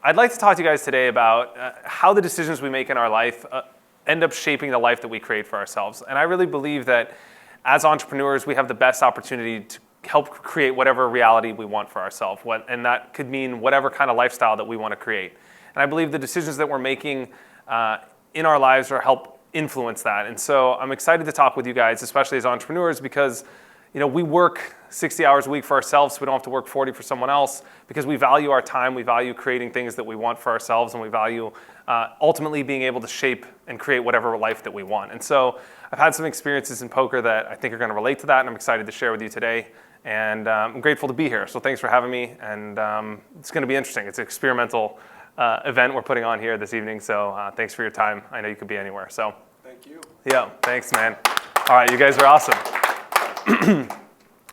I'd like to talk to you guys today about how the decisions we make in our life end up shaping the life that we create for ourselves. And I really believe that as entrepreneurs, we have the best opportunity to help create whatever reality we want for ourselves. And that could mean whatever kind of lifestyle that we want to create. And I believe the decisions that we're making in our lives are help influence that. And so I'm excited to talk with you guys, especially as entrepreneurs, because we work 60 hours a week for ourselves, so we don't have to work 40 for someone else, because we value our time, we value creating things that we want for ourselves, and we value ultimately being able to shape and create whatever life that we want. And so I've had some experiences in poker that I think are going to relate to that, and I'm excited to share with you today. And I'm grateful to be here, so thanks for having me, and it's going to be interesting. It's an experimental event we're putting on here this evening, so thanks for your time. I know you could be anywhere, so. Thank you. Yeah, thanks, man. All right, you guys are awesome.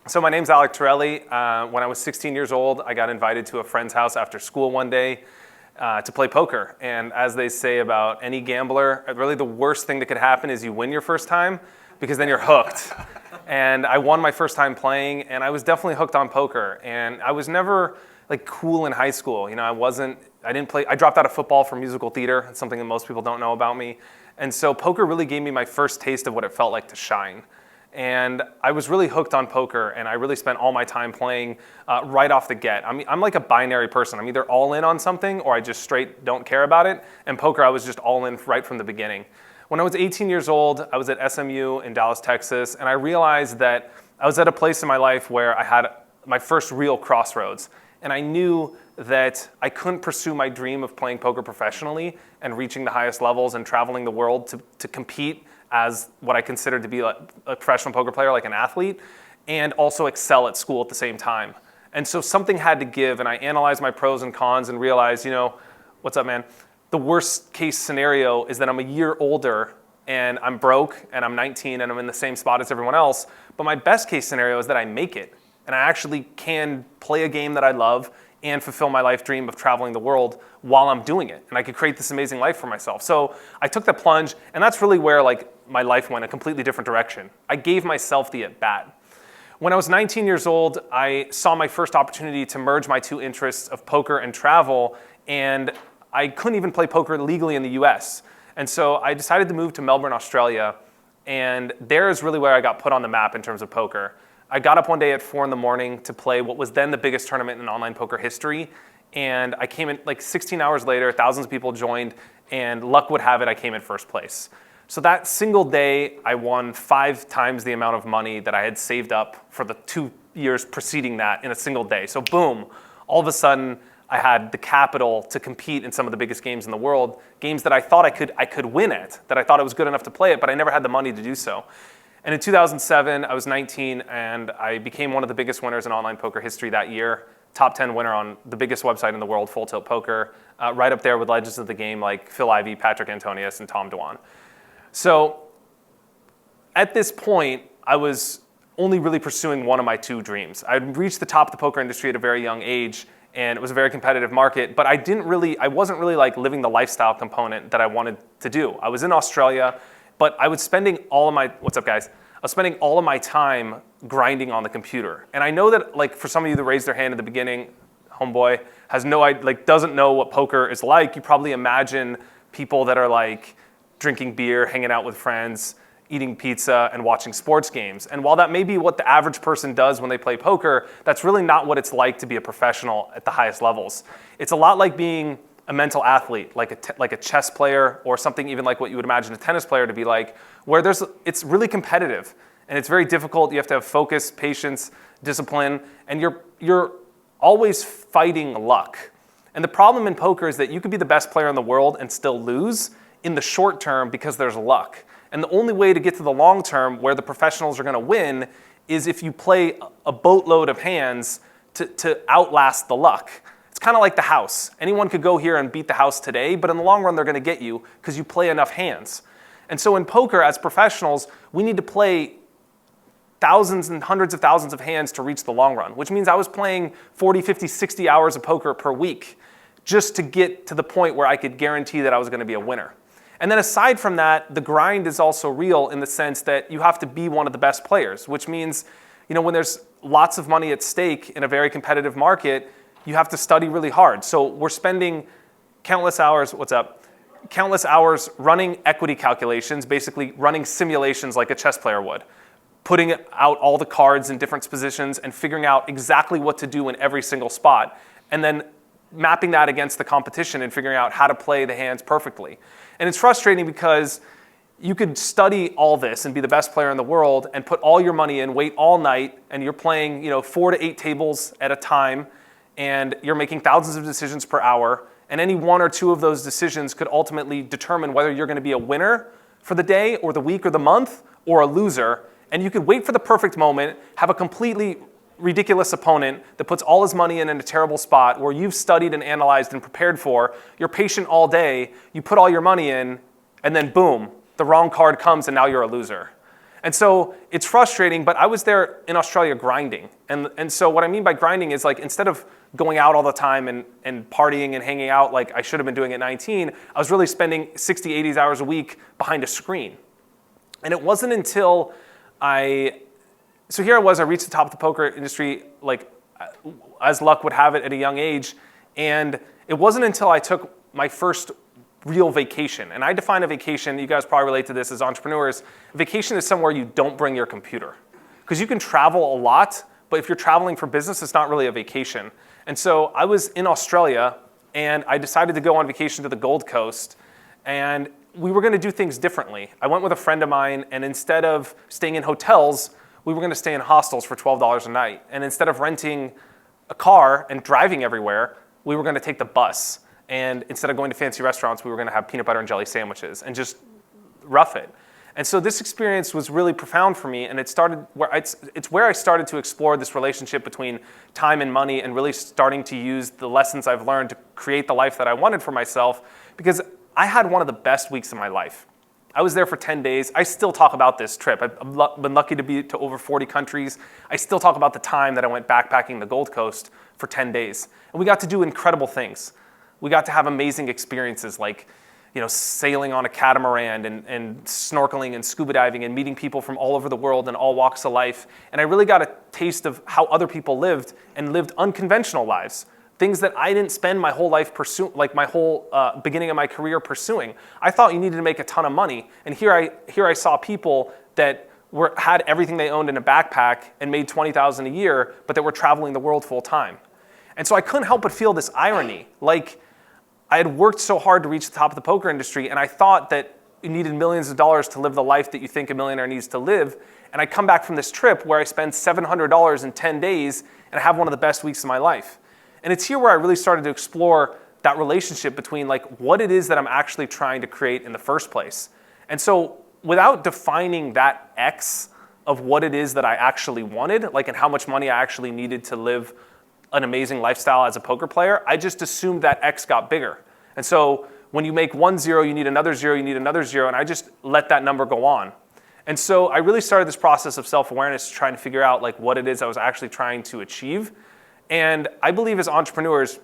So my name's Alec Torelli. When I was 16 years old, I got invited to a friend's house after school one day to play poker. And as they say about any gambler, really the worst thing that could happen is you win your first time, because then you're hooked. And I won my first time playing, and I was definitely hooked on poker. And I was never like cool in high school. I dropped out of football for musical theater. It's something that most people don't know about me. And so poker really gave me my first taste of what it felt like to shine. And I was really hooked on poker, and I really spent all my time playing right off the get. I'm like a binary person. I'm either all in on something or I just straight don't care about it. And poker, I was just all in right from the beginning. When I was 18 years old, I was at SMU in Dallas, Texas, and I realized that I was at a place in my life where I had my first real crossroads. And I knew that I couldn't pursue my dream of playing poker professionally and reaching the highest levels and traveling the world to compete as what I considered to be a professional poker player, like an athlete, and also excel at school at the same time. And so something had to give, and I analyzed my pros and cons and realized, what's up, man? The worst case scenario is that I'm a year older and I'm broke and I'm 19 and I'm in the same spot as everyone else. But my best case scenario is that I make it and I actually can play a game that I love and fulfill my life dream of traveling the world while I'm doing it. And I could create this amazing life for myself. So I took the plunge, and that's really where my life went a completely different direction. I gave myself the at-bat. When I was 19 years old, I saw my first opportunity to merge my two interests of poker and travel, and I couldn't even play poker legally in the US. And so I decided to move to Melbourne, Australia, and there is really where I got put on the map in terms of poker. I got up one day at 4 a.m. to play what was then the biggest tournament in online poker history. And I came in 16 hours later, thousands of people joined, and luck would have it, I came in first place. So that single day, I won 5 times the amount of money that I had saved up for the 2 years preceding that in a single day. So boom, all of a sudden, I had the capital to compete in some of the biggest games in the world, games that I thought I could win at, that I thought I was good enough to play it, but I never had the money to do so. And in 2007, I was 19, and I became one of the biggest winners in online poker history that year. Top 10 winner on the biggest website in the world, Full Tilt Poker, right up there with legends of the game like Phil Ivey, Patrick Antonius, and Tom Dwan. So at this point, I was only really pursuing one of my 2 dreams. I'd reached the top of the poker industry at a very young age, and it was a very competitive market, but I wasn't really living the lifestyle component that I wanted to do. I was in Australia, but I was spending all of my, what's up guys? I was spending all of my time grinding on the computer. And I know that for some of you that raised their hand at the beginning, homeboy, doesn't know what poker is like. You probably imagine people that are drinking beer, hanging out with friends, eating pizza, and watching sports games. And while that may be what the average person does when they play poker, that's really not what it's like to be a professional at the highest levels. It's a lot like being a mental athlete, like a chess player, or something even like what you would imagine a tennis player to be like, where it's really competitive and it's very difficult. You have to have focus, patience, discipline, and you're always fighting luck. And the problem in poker is that you could be the best player in the world and still lose in the short term because there's luck. And the only way to get to the long term where the professionals are going to win is if you play a boatload of hands to outlast the luck. It's kind of like the house. Anyone could go here and beat the house today, but in the long run, they're going to get you because you play enough hands. And so in poker, as professionals, we need to play thousands and hundreds of thousands of hands to reach the long run, which means I was playing 40, 50, 60 hours of poker per week just to get to the point where I could guarantee that I was going to be a winner. And then aside from that, the grind is also real in the sense that you have to be one of the best players, which means, when there's lots of money at stake in a very competitive market, you have to study really hard. So we're spending countless hours, what's up? Countless hours running equity calculations, basically running simulations like a chess player would, putting out all the cards in different positions and figuring out exactly what to do in every single spot, and then mapping that against the competition and figuring out how to play the hands perfectly. And it's frustrating because you could study all this and be the best player in the world and put all your money in, wait all night, and you're playing 4 to 8 tables at a time, and you're making thousands of decisions per hour, and any one or two of those decisions could ultimately determine whether you're going to be a winner for the day or the week or the month or a loser. And you could wait for the perfect moment, have a completely ridiculous opponent that puts all his money in a terrible spot where you've studied and analyzed and prepared for, you're patient all day, you put all your money in, and then boom, the wrong card comes and now you're a loser. And so it's frustrating, but I was there in Australia grinding. And so what I mean by grinding is like instead of going out all the time and partying and hanging out like I should have been doing at 19, I was really spending 60, 80 hours a week behind a screen. And it wasn't until so here I was, I reached the top of the poker industry like as luck would have it at a young age. And it wasn't until I took my first real vacation. And I define a vacation, you guys probably relate to this as entrepreneurs, vacation is somewhere you don't bring your computer. Because you can travel a lot, but if you're traveling for business, it's not really a vacation. And so I was in Australia, and I decided to go on vacation to the Gold Coast, and we were going to do things differently. I went with a friend of mine, and instead of staying in hotels, we were going to stay in hostels for $12 a night. And instead of renting a car and driving everywhere, we were going to take the bus. And instead of going to fancy restaurants, we were going to have peanut butter and jelly sandwiches and just rough it. And so this experience was really profound for me, and it's where I started to explore this relationship between time and money and really starting to use the lessons I've learned to create the life that I wanted for myself, because I had one of the best weeks of my life. I was there for 10 days. I still talk about this trip. I've been lucky to be to over 40 countries. I still talk about the time that I went backpacking the Gold Coast for 10 days. And we got to do incredible things. We got to have amazing experiences like sailing on a catamaran and snorkeling and scuba diving and meeting people from all over the world and all walks of life. And I really got a taste of how other people lived and lived unconventional lives. Things that I didn't spend my whole life pursuing, like my whole beginning of my career pursuing. I thought you needed to make a ton of money. And here I saw people that had everything they owned in a backpack and made $20,000 a year, but that were traveling the world full time. And so I couldn't help but feel this irony. Like, I had worked so hard to reach the top of the poker industry, and I thought that you needed millions of dollars to live the life that you think a millionaire needs to live. And I come back from this trip where I spend $700 in 10 days, and I have one of the best weeks of my life. And it's here where I really started to explore that relationship between like what it is that I'm actually trying to create in the first place. And so without defining that X of what it is that I actually wanted, like and how much money I actually needed to live an amazing lifestyle as a poker player, I just assumed that X got bigger. And so when you make 1 0, you need another 0, you need another 0, and I just let that number go on. And so I really started this process of self-awareness, trying to figure out like what it is I was actually trying to achieve. And I believe as entrepreneurs,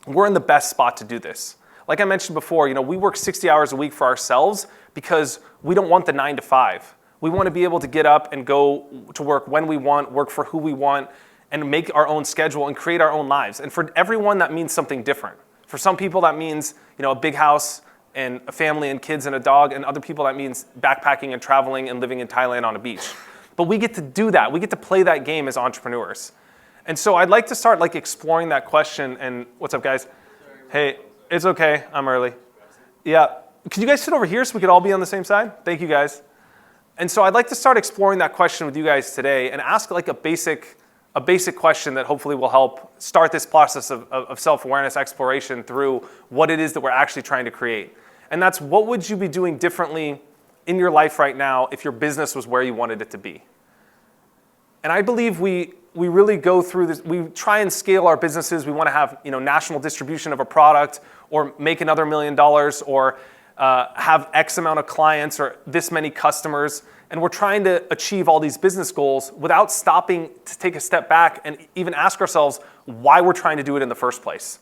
we're in the best spot to do this. Like I mentioned before, we work 60 hours a week for ourselves because we don't want the 9 to 5. We want to be able to get up and go to work when we want, work for who we want, and make our own schedule and create our own lives. And for everyone, that means something different. For some people, that means a big house and a family and kids and a dog, and other people, that means backpacking and traveling and living in Thailand on a beach. But we get to do that. We get to play that game as entrepreneurs. And so I'd like to start exploring that question. And what's up, guys? Hey, it's okay. I'm early. Yeah. Could you guys sit over here so we could all be on the same side? Thank you, guys. And so I'd like to start exploring that question with you guys today and ask a basic question that hopefully will help start this process of self-awareness exploration through what it is that we're actually trying to create. And that's, what would you be doing differently in your life right now if your business was where you wanted it to be? And I believe we really go through this. We try and scale our businesses. We want to have national distribution of a product, or make another $1 million, or have X amount of clients or this many customers. And we're trying to achieve all these business goals without stopping to take a step back and even ask ourselves why we're trying to do it in the first place.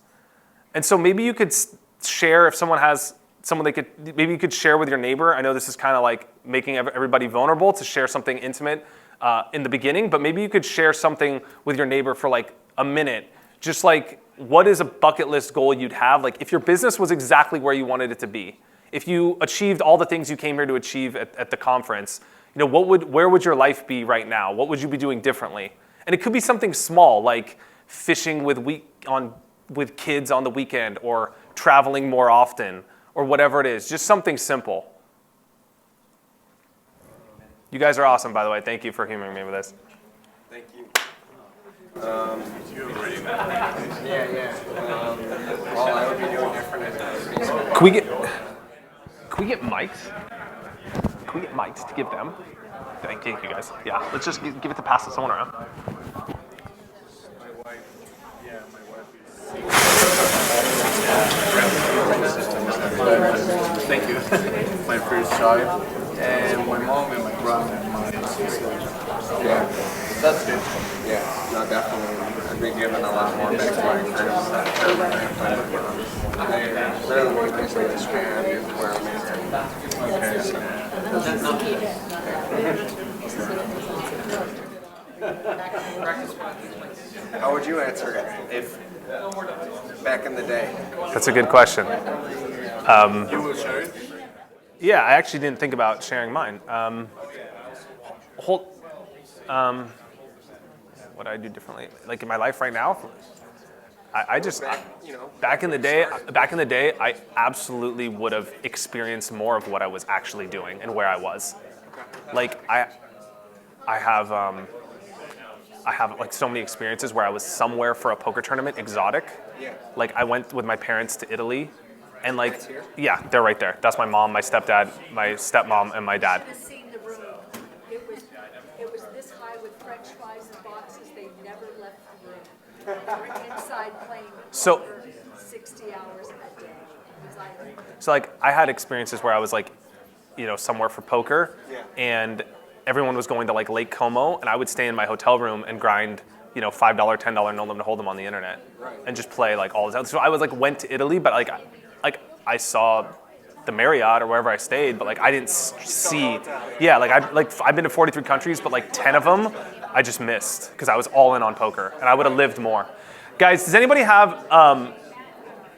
And so maybe you could share, if someone has someone maybe you could share with your neighbor. I know this is kind of like making everybody vulnerable to share something intimate in the beginning, but maybe you could share something with your neighbor for like a minute just like, what is a bucket list goal you'd have? Like, if your business was exactly where you wanted it to be, if you achieved all the things you came here to achieve at the conference, where would your life be right now? What would you be doing differently? And it could be something small, like fishing with kids on the weekend, or traveling more often, or whatever it is. Just something simple. You guys are awesome, by the way. Thank you for humoring me with this. Thank you. Well, I would be doing different. Can we get mics? Can we get mics to give them? Thank you guys. Yeah, let's just give it to pass to someone around. Thank you. My first child, and my mom and my grandma and my sister. Yeah, that's good. Yeah, no, definitely. I've been given a lot more back to my friends. They're the ones that say expand is where I'm at. How would you answer it if back in the day? That's a good question. You would share it? Yeah, I actually didn't think about sharing mine. What I do differently, like in my life right now, back in the day, I absolutely would have experienced more of what I was actually doing and where I was. Like I have like so many experiences where I was somewhere for a poker tournament, exotic. Yeah. Like I went with my parents to Italy, and like, yeah, they're right there. That's my mom, my stepdad, my stepmom, and my dad. You should have seen the room. It was this high with French fries and boxes. They never left the room. They were inside playing poker 60 hours a day. It was like, So like I had experiences where I was like, somewhere for poker, and everyone was going to like Lake Como, and I would stay in my hotel room and grind, $5, $10 no limit hold them on the internet, and just play like all the time. So I was like went to Italy, but like I saw the Marriott or wherever I stayed, but like I didn't see. Yeah, I've been to 43 countries, but like 10 of them I just missed because I was all in on poker, and I would have lived more. Guys, does anybody have?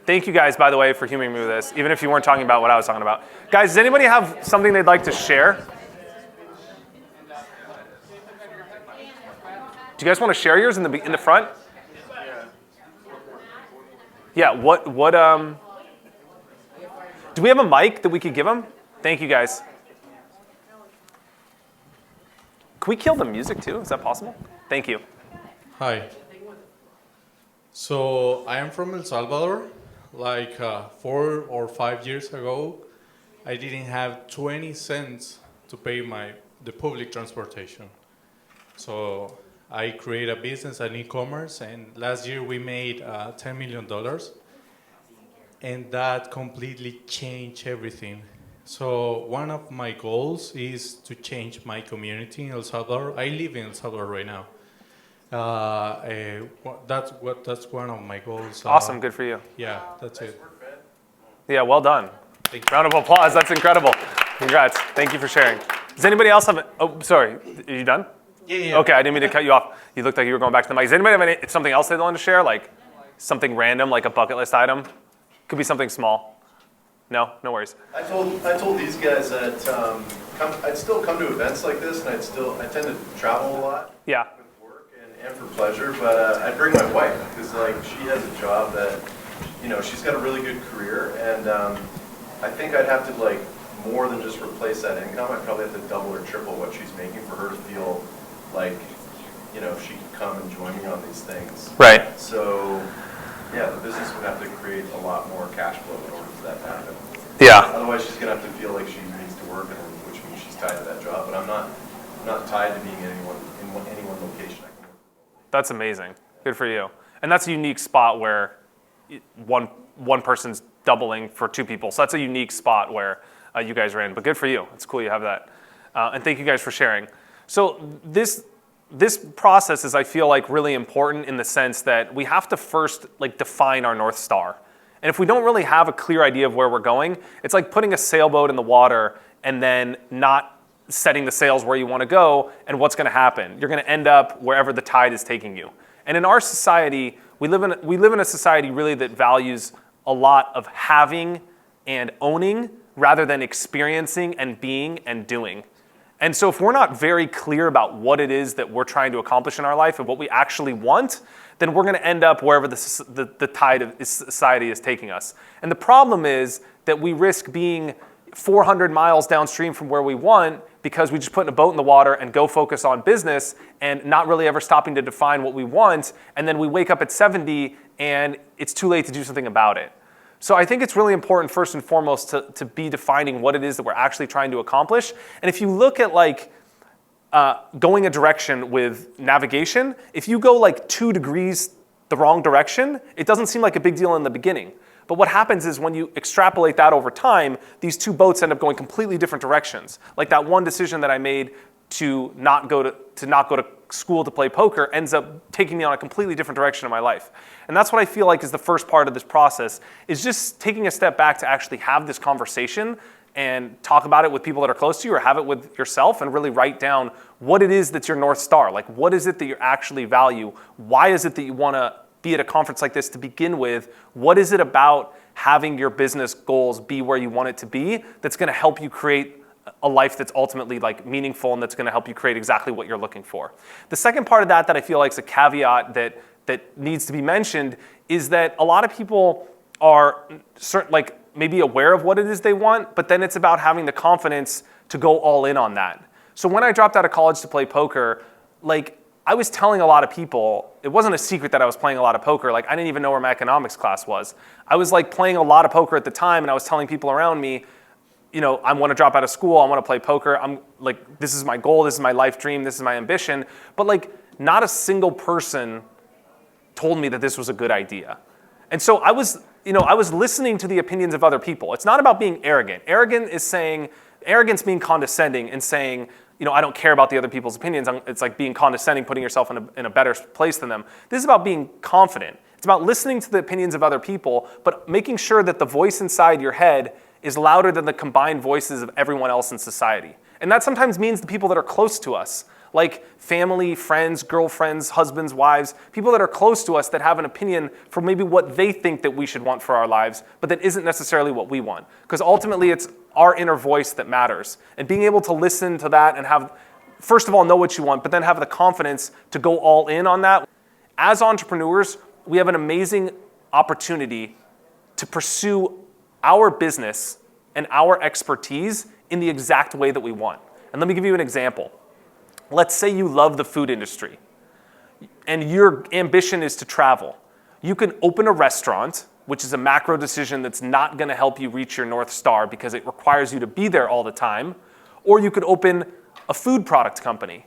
Thank you guys, by the way, for humoring me with this, even if you weren't talking about what I was talking about. Guys, does anybody have something they'd like to share? Do you guys want to share yours in the front? Yeah. What? Do we have a mic that we could give them? Thank you, guys. Can we kill the music too? Is that possible? Thank you. Hi. So I am from El Salvador. Like 4 or 5 years ago, I didn't have 20 cents to pay the public transportation. So I created a business, an e-commerce, and last year we made $10 million. And that completely changed everything. So one of my goals is to change my community in El Salvador. I live in El Salvador right now. That's one of my goals. Awesome, good for you. Yeah, that's it. Yeah, well done. Thank you. Round of applause, that's incredible. Congrats, thank you for sharing. Does anybody else have, sorry, are you done? Yeah. Okay, I didn't mean to cut you off. You looked like you were going back to the mic. Does anybody have something else they'd want to share? Like something random, like a bucket list item? Could be something small. No worries. I told these guys that I'd still come to events like this, and I tend to travel a lot. Yeah. With work and for pleasure, but I'd bring my wife because like she has a job that, she's got a really good career, and I think I'd have to like more than just replace that income. I'd probably have to double or triple what she's making for her to feel like, she could come and join me on these things. Right. So, yeah, the business would have to create a lot more cash flow in order for that to happen. Yeah. Otherwise, she's gonna have to feel like she needs to work, which means she's tied to that job. But I'm not tied to being in any one location. I can work. That's amazing. Good for you. And that's a unique spot where one person's doubling for two people. So that's a unique spot where you guys are in. But good for you. It's cool you have that. And thank you guys for sharing. So this process is, I feel like, really important in the sense that we have to first like define our North Star. And if we don't really have a clear idea of where we're going, it's like putting a sailboat in the water and then not setting the sails where you want to go, and what's going to happen? You're going to end up wherever the tide is taking you. And in our society, We live in a society really that values a lot of having and owning rather than experiencing and being and doing. And so if we're not very clear about what it is that we're trying to accomplish in our life and what we actually want, then we're going to end up wherever the tide of society is taking us. And the problem is that we risk being 400 miles downstream from where we want because we just put in a boat in the water and go focus on business and not really ever stopping to define what we want. And then we wake up at 70 and it's too late to do something about it. So I think it's really important, first and foremost, to be defining what it is that we're actually trying to accomplish. And if you look at like going a direction with navigation, if you go like 2 degrees the wrong direction, it doesn't seem like a big deal in the beginning. But what happens is when you extrapolate that over time, these two boats end up going completely different directions. Like that one decision that I made to not go to school to play poker ends up taking me on a completely different direction in my life. And that's what I feel like is the first part of this process, is just taking a step back to actually have this conversation and talk about it with people that are close to you or have it with yourself and really write down what it is that's your North Star. Like what is it that you actually value? Why is it that you want to be at a conference like this to begin with? What is it about having your business goals be where you want it to be that's going to help you create a life that's ultimately like meaningful and that's going to help you create exactly what you're looking for? The second part of that I feel like is a caveat that needs to be mentioned is that a lot of people are like maybe aware of what it is they want, but then it's about having the confidence to go all in on that. So when I dropped out of college to play poker, like I was telling a lot of people, it wasn't a secret that I was playing a lot of poker. Like I didn't even know where my economics class was. I was like playing a lot of poker at the time and I was telling people around me, you know, I want to drop out of school, I want to play poker. I'm like, this is my goal, this is my life dream, this is my ambition. But like not a single person told me that this was a good idea. And so I was listening to the opinions of other people. It's not about being arrogant. Arrogance being condescending and saying, you know, I don't care about the other people's opinions. It's like being condescending, putting yourself in a better place than them. This is about being confident. It's about listening to the opinions of other people, but making sure that the voice inside your head is louder than the combined voices of everyone else in society. And that sometimes means the people that are close to us, like family, friends, girlfriends, husbands, wives, people that are close to us that have an opinion for maybe what they think that we should want for our lives, but that isn't necessarily what we want. Because ultimately it's our inner voice that matters. And being able to listen to that and have, first of all, know what you want, but then have the confidence to go all in on that. As entrepreneurs, we have an amazing opportunity to pursue our business and our expertise in the exact way that we want. And let me give you an example. Let's say you love the food industry and your ambition is to travel. You can open a restaurant, which is a macro decision that's not going to help you reach your North Star because it requires you to be there all the time. Or you could open a food product company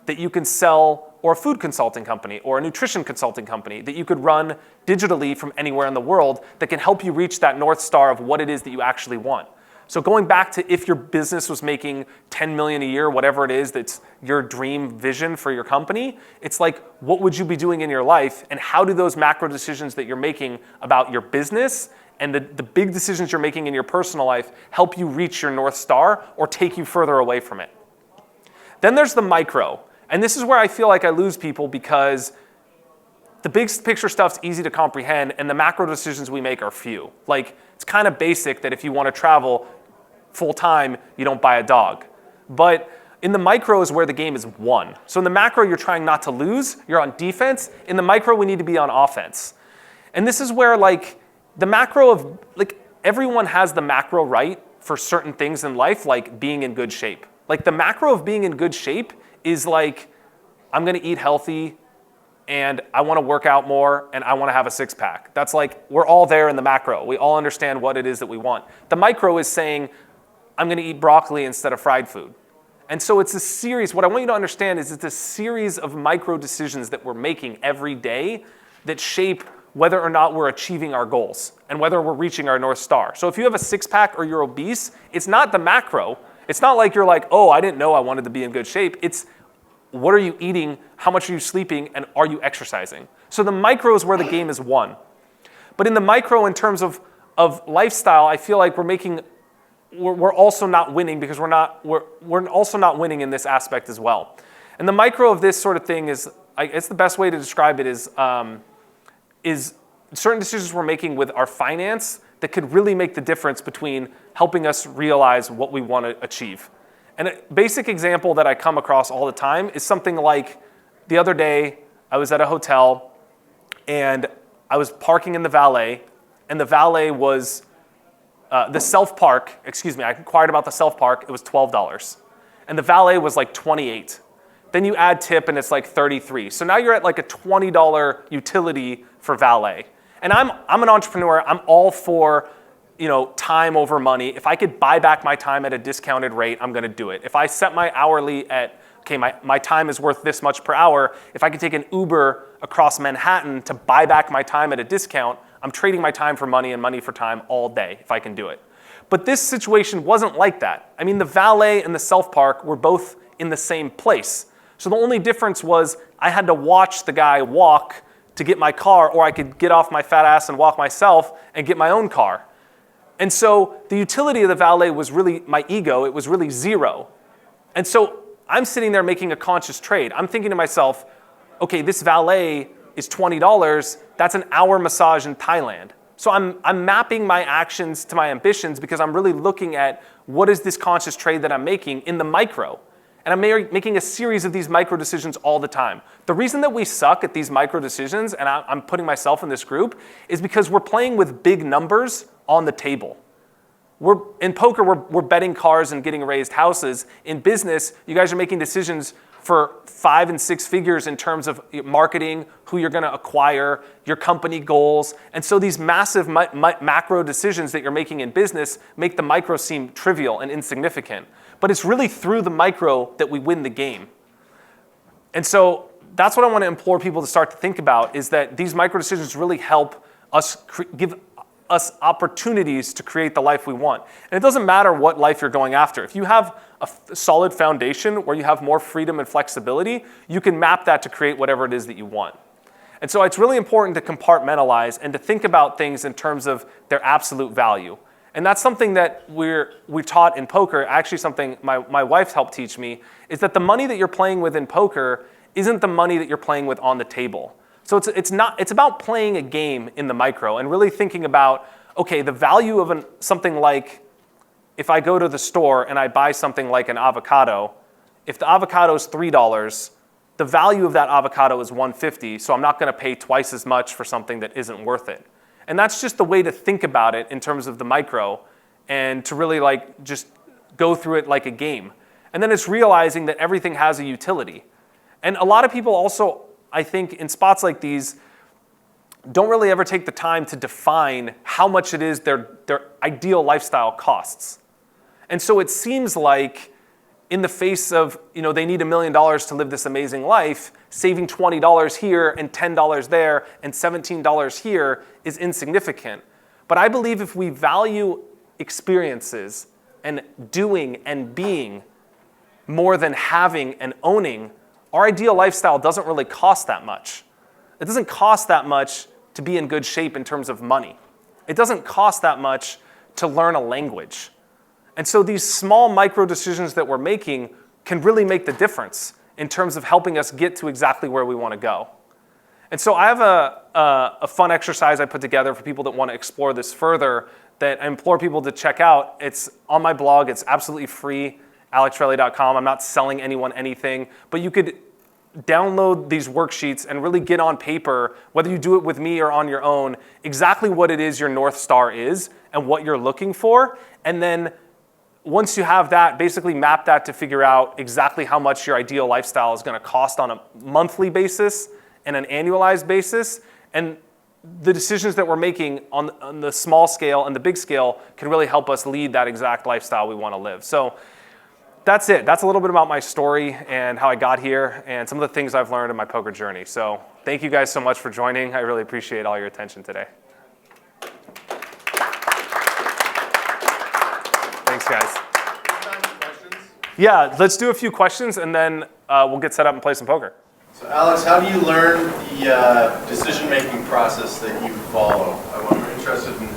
that you can sell, or a food consulting company or a nutrition consulting company that you could run digitally from anywhere in the world that can help you reach that North Star of what it is that you actually want. So going back to if your business was making 10 million a year, whatever it is that's your dream vision for your company, it's like, what would you be doing in your life and how do those macro decisions that you're making about your business and the big decisions you're making in your personal life help you reach your North Star or take you further away from it? Then there's the micro. And this is where I feel like I lose people because the big picture stuff's easy to comprehend and the macro decisions we make are few. Like, it's kind of basic that if you want to travel full time, you don't buy a dog. But in the micro is where the game is won. So in the macro, you're trying not to lose, you're on defense. In the micro, we need to be on offense. And this is where like the macro of, like everyone has the macro right for certain things in life, like being in good shape. Like the macro of being in good shape is like, I'm gonna eat healthy and I wanna work out more and I wanna have a six pack. That's like, we're all there in the macro. We all understand what it is that we want. The micro is saying, I'm gonna eat broccoli instead of fried food. And so it's a series, what I want you to understand is it's a series of micro decisions that we're making every day that shape whether or not we're achieving our goals and whether we're reaching our North Star. So if you have a six pack or you're obese, it's not the macro. It's not like you're like, oh, I didn't know I wanted to be in good shape. It's what are you eating, how much are you sleeping, and are you exercising? So the micro is where the game is won. But in the micro, in terms of lifestyle, I feel like we're also not winning because we're also not winning in this aspect as well. And the micro of this sort of thing is, it's the best way to describe it is, is certain decisions we're making with our finance that could really make the difference between helping us realize what we want to achieve. And a basic example that I come across all the time is something like the other day I was at a hotel and I was parking in the valet, and the valet was the self-park, I inquired about the self-park, it was $12. And the valet was like $28. Then you add tip and it's like $33. So now you're at like a $20 utility for valet. And I'm an entrepreneur, I'm all for time over money. If I could buy back my time at a discounted rate, I'm gonna do it. If I set my hourly at, okay, my time is worth this much per hour, if I could take an Uber across Manhattan to buy back my time at a discount, I'm trading my time for money and money for time all day if I can do it. But this situation wasn't like that. I mean, the valet and the self-park were both in the same place. So the only difference was I had to watch the guy walk to get my car, or I could get off my fat ass and walk myself and get my own car. And so the utility of the valet was really my ego, it was really zero. And so I'm sitting there making a conscious trade. I'm thinking to myself, okay, this valet is $20, that's an hour massage in Thailand. So I'm mapping my actions to my ambitions because I'm really looking at what is this conscious trade that I'm making in the micro. And I'm making a series of these micro decisions all the time. The reason that we suck at these micro decisions, and I'm putting myself in this group, is because we're playing with big numbers on the table. In poker, we're betting cars and getting raised houses. In business, you guys are making decisions for 5 and 6 figures in terms of marketing, who you're going to acquire, your company goals. And so these massive macro decisions that you're making in business make the micro seem trivial and insignificant. But it's really through the micro that we win the game. And so that's what I want to implore people to start to think about, is that these micro decisions really help us give us opportunities to create the life we want. And it doesn't matter what life you're going after. If you have a solid foundation where you have more freedom and flexibility, you can map that to create whatever it is that you want. And so it's really important to compartmentalize and to think about things in terms of their absolute value. And that's something that we're taught in poker, actually something my wife helped teach me, is that the money that you're playing with in poker isn't the money that you're playing with on the table. So it's about playing a game in the micro and really thinking about, okay, the value of something like, if I go to the store and I buy something like an avocado, if the avocado is $3, the value of that avocado is $1.50, so I'm not going to pay twice as much for something that isn't worth it. And that's just the way to think about it in terms of the micro, and to really just go through it like a game. And then it's realizing that everything has a utility. And a lot of people also, I think, in spots like these, don't really ever take the time to define how much it is their ideal lifestyle costs. And so it seems like in the face of, they need $1 million to live this amazing life, saving $20 here and $10 there and $17 here is insignificant. But I believe if we value experiences and doing and being more than having and owning, our ideal lifestyle doesn't really cost that much. It doesn't cost that much to be in good shape in terms of money. It doesn't cost that much to learn a language. And so these small micro decisions that we're making can really make the difference in terms of helping us get to exactly where we want to go. And so I have a fun exercise I put together for people that want to explore this further that I implore people to check out. It's on my blog. It's absolutely free, alectorelli.com. I'm not selling anyone anything, but you could download these worksheets and really get on paper, whether you do it with me or on your own, exactly what it is your North Star is and what you're looking for. And then once you have that, basically map that to figure out exactly how much your ideal lifestyle is going to cost on a monthly basis and an annualized basis. And the decisions that we're making on the small scale and the big scale can really help us lead that exact lifestyle we want to live. So that's it. That's a little bit about my story and how I got here and some of the things I've learned in my poker journey. So thank you guys so much for joining. I really appreciate all your attention today. Thanks, guys. Yeah, let's do a few questions and then we'll get set up and play some poker. So Alex, how do you learn the decision-making process that you follow? I'm interested in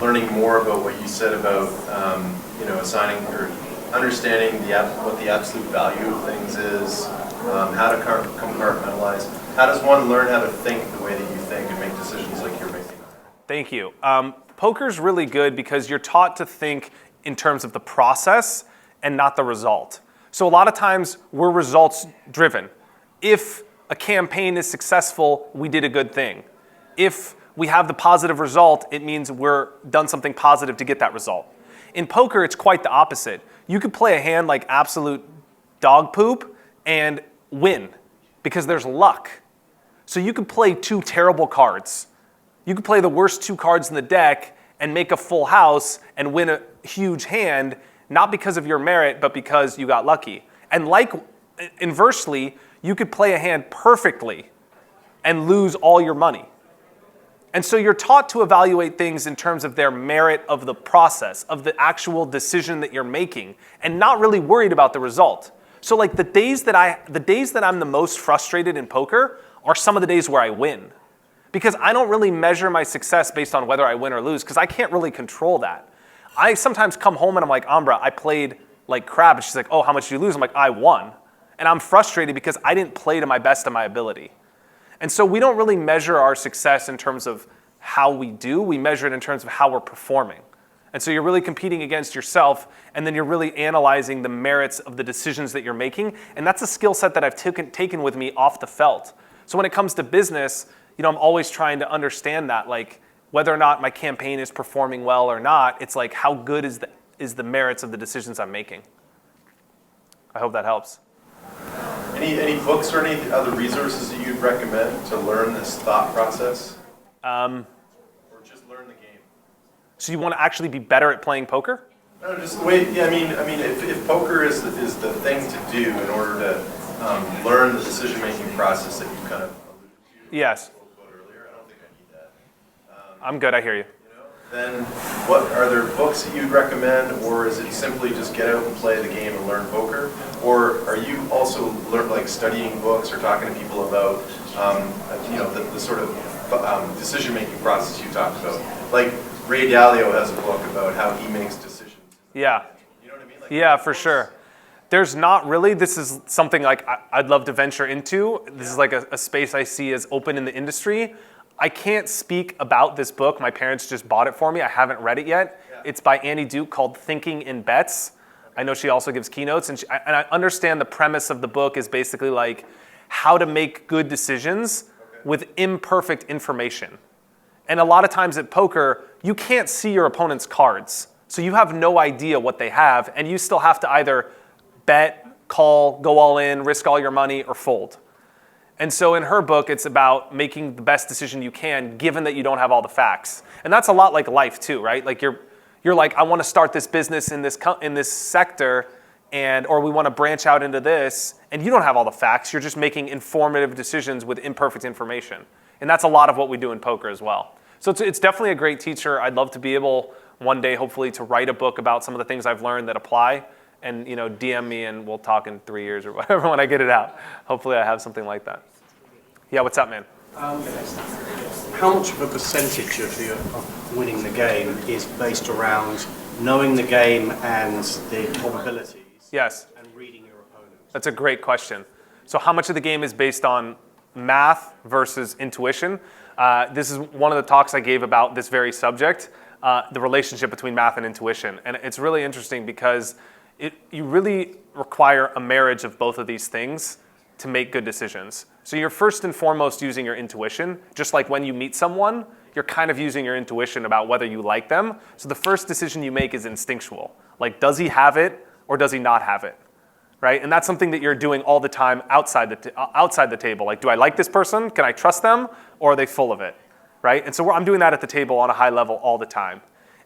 learning more about what you said about assigning or understanding what the absolute value of things is, how to compartmentalize. How does one learn how to think the way that you think and make decisions Thank you. Poker's really good because you're taught to think in terms of the process and not the result. So a lot of times we're results driven. If a campaign is successful, we did a good thing. If we have the positive result, it means we're done something positive to get that result. In poker, it's quite the opposite. You could play a hand like absolute dog poop and win because there's luck. So you could play 2 terrible cards. You could play the worst 2 cards in the deck and make a full house and win a huge hand, not because of your merit, but because you got lucky. And like inversely, you could play a hand perfectly and lose all your money. And so you're taught to evaluate things in terms of their merit of the process, of the actual decision that you're making, and not really worried about the result. So like the days that I'm the most frustrated in poker are some of the days where I win. Because I don't really measure my success based on whether I win or lose, because I can't really control that. I sometimes come home and I'm like, Ambra, I played like crap. And she's like, oh, how much did you lose? I'm like, I won. And I'm frustrated because I didn't play to my best of my ability. And so we don't really measure our success in terms of how we do. We measure it in terms of how we're performing. And so you're really competing against yourself, and then you're really analyzing the merits of the decisions that you're making. And that's a skill set that I've taken with me off the felt. So when it comes to business, I'm always trying to understand that, like whether or not my campaign is performing well or not, it's like how good is the merits of the decisions I'm making. I hope that helps. Any books or any other resources that you'd recommend to learn this thought process? Or just learn the game? So you want to actually be better at playing poker? No, just the way. Yeah, I mean, if poker is the thing to do in order to learn the decision-making process that you kind of alluded to. Yes. Earlier, I don't think I need that. I'm good. I hear you. Then, what are there books that you'd recommend, or is it simply just get out and play the game and learn poker, or are you also studying books or talking to people about the sort of decision-making process you talked about? Like Ray Dalio has a book about how he makes decisions. Yeah. You know what I mean? Yeah, for sure. There's not really. This is something like I'd love to venture into. This is like a space I see as open in the industry. I can't speak about this book. My parents just bought it for me. I haven't read it yet. Yeah. It's by Annie Duke called Thinking in Bets. I know she also gives keynotes, and I understand the premise of the book is basically like how to make good decisions with imperfect information. And a lot of times at poker, you can't see your opponent's cards. So you have no idea what they have, and you still have to either bet, call, go all in, risk all your money, or fold. And so in her book, it's about making the best decision you can, given that you don't have all the facts. And that's a lot like life too, right? Like you're like, I want to start this business in this sector, or we want to branch out into this, and you don't have all the facts. You're just making informative decisions with imperfect information. And that's a lot of what we do in poker as well. So it's definitely a great teacher. I'd love to be able one day, hopefully, to write a book about some of the things I've learned that apply. And DM me and we'll talk in 3 years or whatever when I get it out. Hopefully I have something like that. Yeah, what's up, man? How much of a percentage of winning the game is based around knowing the game and the probabilities? Yes. And reading your opponent? That's a great question. So how much of the game is based on math versus intuition? This is one of the talks I gave about this very subject, the relationship between math and intuition. And it's really interesting because you really require a marriage of both of these things to make good decisions. So you're first and foremost using your intuition. Just like when you meet someone, you're kind of using your intuition about whether you like them. So the first decision you make is instinctual. Like, does he have it or does he not have it? Right? And that's something that you're doing all the time outside the table. Like, do I like this person? Can I trust them? Or are they full of it? Right? And so I'm doing that at the table on a high level all the time.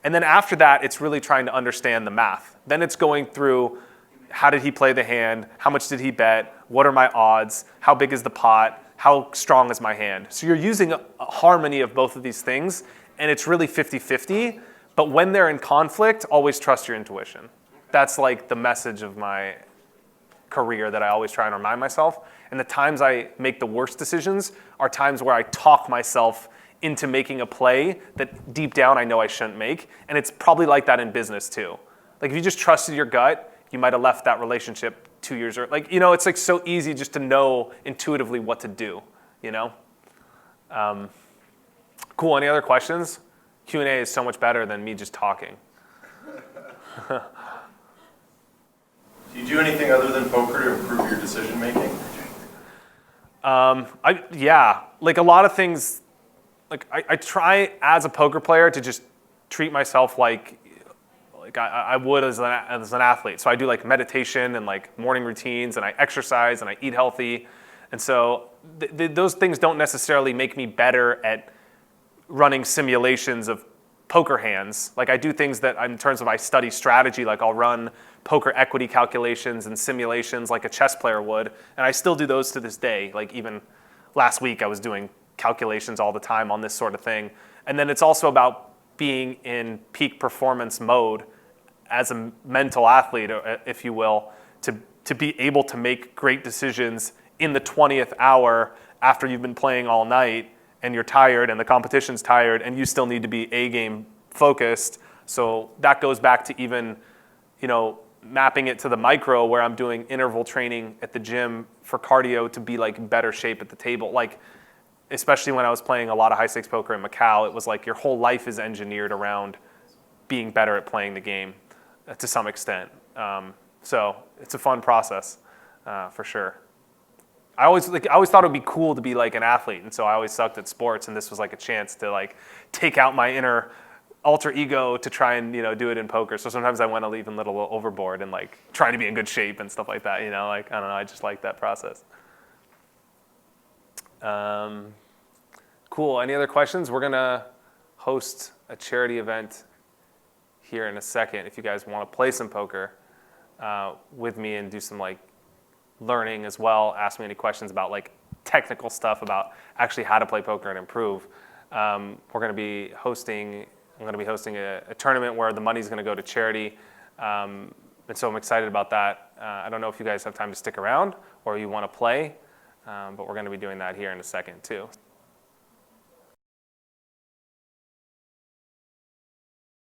And then after that, it's really trying to understand the math. Then it's going through, how did he play the hand? How much did he bet? What are my odds? How big is the pot? How strong is my hand? So you're using a harmony of both of these things, and it's really 50-50. But when they're in conflict, always trust your intuition. That's like the message of my career that I always try and remind myself. And the times I make the worst decisions are times where I talk myself into making a play that deep down I know I shouldn't make. And it's probably like that in business too. Like if you just trusted your gut, you might have left that relationship 2 years early. Like, it's like so easy just to know intuitively what to do, Cool, any other questions? Q&A is so much better than me just talking. Do you do anything other than poker to improve your decision making? Yeah, like a lot of things, like I try as a poker player to just treat myself like I would as an athlete. So I do like meditation and like morning routines, and I exercise and I eat healthy. And so those things don't necessarily make me better at running simulations of poker hands. Like I do things that in terms of I study strategy, like I'll run poker equity calculations and simulations like a chess player would. And I still do those to this day. Like even last week I was doing calculations all the time on this sort of thing. And then it's also about being in peak performance mode as a mental athlete, if you will, to be able to make great decisions in the 20th hour after you've been playing all night and you're tired and the competition's tired and you still need to be A-game focused. So that goes back to even, mapping it to the micro where I'm doing interval training at the gym for cardio to be like in better shape at the table. Like, especially when I was playing a lot of high stakes poker in Macau, it was like your whole life is engineered around being better at playing the game to some extent. So it's a fun process for sure. I always thought it would be cool to be like an athlete, and so I always sucked at sports, and this was like a chance to like take out my inner alter ego to try and do it in poker. So sometimes I went even a little overboard and like trying to be in good shape and stuff like that. Like I don't know, I just like that process. Cool. Any other questions? We're gonna host a charity event here in a second. If you guys want to play some poker with me and do some like learning as well, ask me any questions about like technical stuff about actually how to play poker and improve. I'm going to be hosting a tournament where the money's going to go to charity, and so I'm excited about that. I don't know if you guys have time to stick around or you want to play, but we're going to be doing that here in a second too.